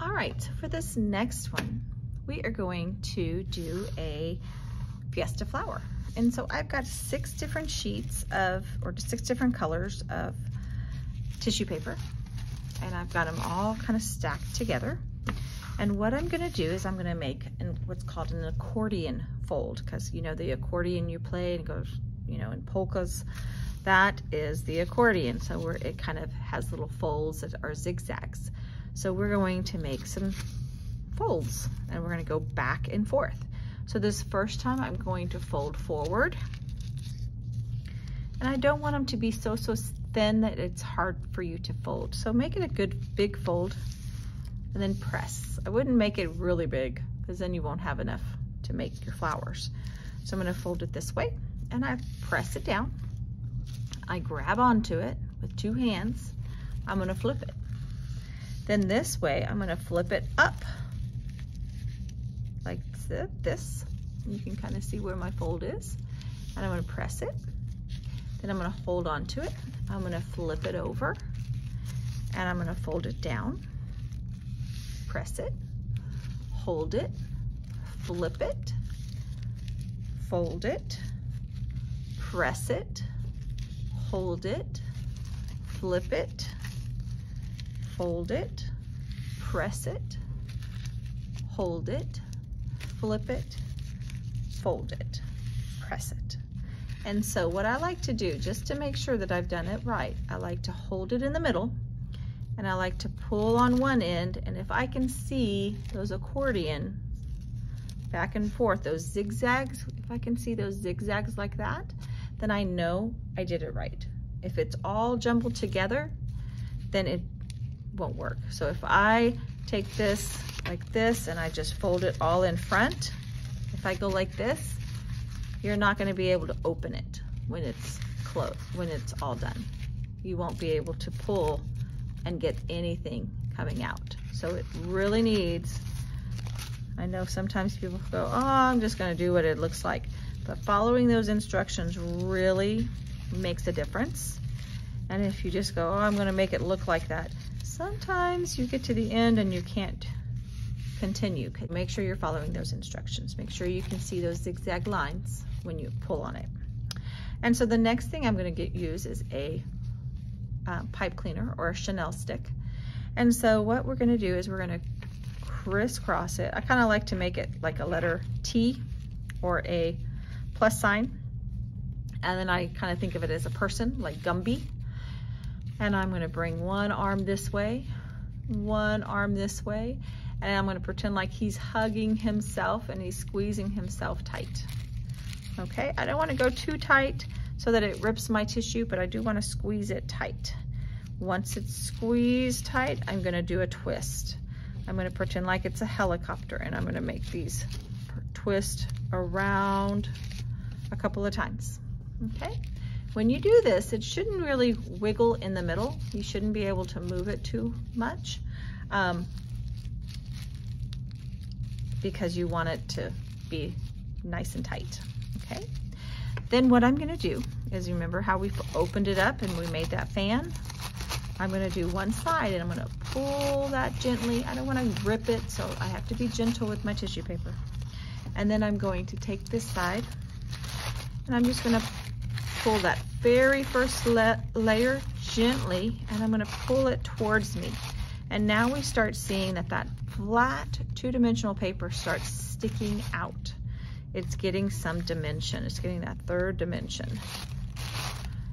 All right, so for this next one, we are going to do a Fiesta flower. And so I've got 6 different sheets of, or 6 different colors of tissue paper. And I've got them all kind of stacked together. And what I'm gonna do is I'm gonna make what's called an accordion fold, because you know the accordion you play and it goes, you know, in polkas, that is the accordion. So it kind of has little folds that are zigzags. So we're going to make some folds and we're gonna go back and forth. So this first time I'm going to fold forward. And I don't want them to be so thin that it's hard for you to fold. So make it a good big fold and then press. I wouldn't make it really big because then you won't have enough to make your flowers. So I'm gonna fold it this way and I press it down. I grab onto it with 2 hands. I'm gonna flip it. Then this way, I'm gonna flip it up like this. You can kind of see where my fold is. And I'm gonna press it. Then I'm gonna hold on to it. I'm gonna flip it over and I'm gonna fold it down. Press it, hold it, flip it, fold it, press it, hold it, flip it, fold it, press it, hold it, flip it, fold it, press it. And so what I like to do, just to make sure that I've done it right, I like to hold it in the middle and I like to pull on one end, and if I can see those accordion back and forth, those zigzags, if I can see those zigzags like that, then I know I did it right. If it's all jumbled together, then it won't work. So if I take this like this and I just fold it all in front, if I go like this, you're not going to be able to open it when it's closed, when it's all done. You won't be able to pull and get anything coming out. So it really needs, I know sometimes people go, oh, I'm just going to do what it looks like, but following those instructions really makes a difference. And if you just go, oh, I'm going to make it look like that, sometimes you get to the end and you can't continue. Make sure you're following those instructions. Make sure you can see those zigzag lines when you pull on it. And so the next thing I'm going to use is a pipe cleaner or a Chanel stick. And so what we're going to do is we're going to crisscross it. I kind of like to make it like a letter T or a plus sign. And then I kind of think of it as a person, like Gumby. And I'm going to bring one arm this way, one arm this way, and I'm going to pretend like he's hugging himself and he's squeezing himself tight. Okay, I don't want to go too tight so that it rips my tissue, but I do want to squeeze it tight. Once it's squeezed tight, I'm going to do a twist. I'm going to pretend like it's a helicopter and I'm going to make these twist around a couple of times. Okay. When you do this, it shouldn't really wiggle in the middle. You shouldn't be able to move it too much because you want it to be nice and tight, okay? Then what I'm gonna do is, you remember how we opened it up and we made that fan? I'm gonna do one side and I'm gonna pull that gently. I don't wanna rip it, so I have to be gentle with my tissue paper. And then I'm going to take this side and I'm just gonna pull that very first layer gently and I'm gonna pull it towards me. And now we start seeing that that flat 2-dimensional paper starts sticking out. It's getting some dimension. It's getting that 3rd dimension.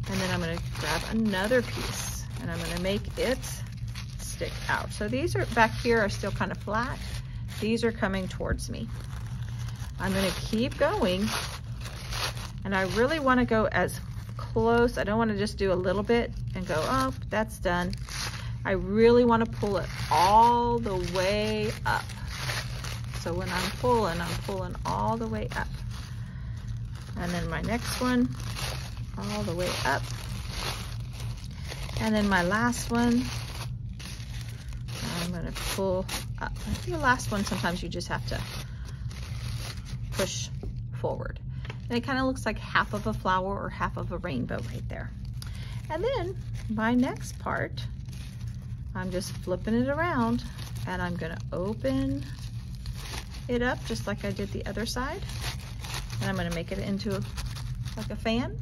And then I'm gonna grab another piece and I'm gonna make it stick out. So these are back here are still kind of flat. These are coming towards me. I'm gonna keep going and I really wanna go as close. I don't wanna just do a little bit and go, oh, that's done. I really wanna pull it all the way up. So when I'm pulling all the way up. And then my next one, all the way up. And then my last one, I'm gonna pull up. I think the last one, sometimes you just have to push forward. And it kind of looks like half of a flower or half of a rainbow right there. And then my next part, I'm just flipping it around and I'm gonna open it up just like I did the other side. And I'm gonna make it into like a fan.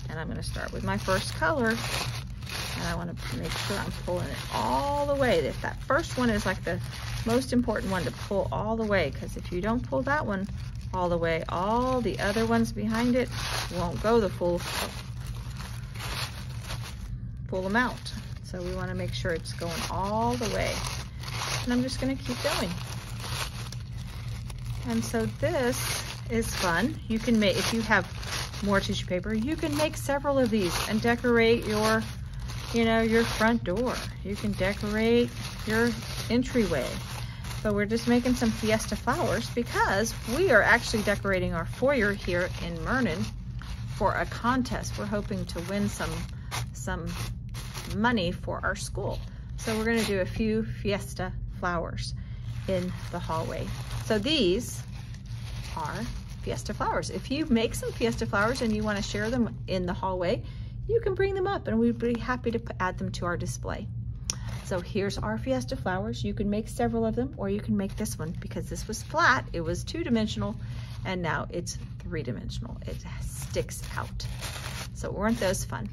And I'm gonna start with my first color. And I wanna make sure I'm pulling it all the way. If that first one is like the most important one to pull all the way, because if you don't pull that one all the way, all the other ones behind it won't go the full amount. So we wanna make sure it's going all the way. And I'm just gonna keep going. And so this is fun. You can make, if you have more tissue paper, you can make several of these and decorate your, you know, your front door. You can decorate your entryway. But we're just making some Fiesta flowers because we are actually decorating our foyer here in Vernon for a contest. We're hoping to win some money for our school. So we're gonna do a few Fiesta flowers in the hallway. So these are Fiesta flowers. If you make some Fiesta flowers and you want to share them in the hallway, you can bring them up and we'd be happy to add them to our display. So here's our Fiesta flowers. You can make several of them, or you can make this one because this was flat, it was 2-dimensional, and now it's 3-dimensional. It sticks out. So weren't those fun?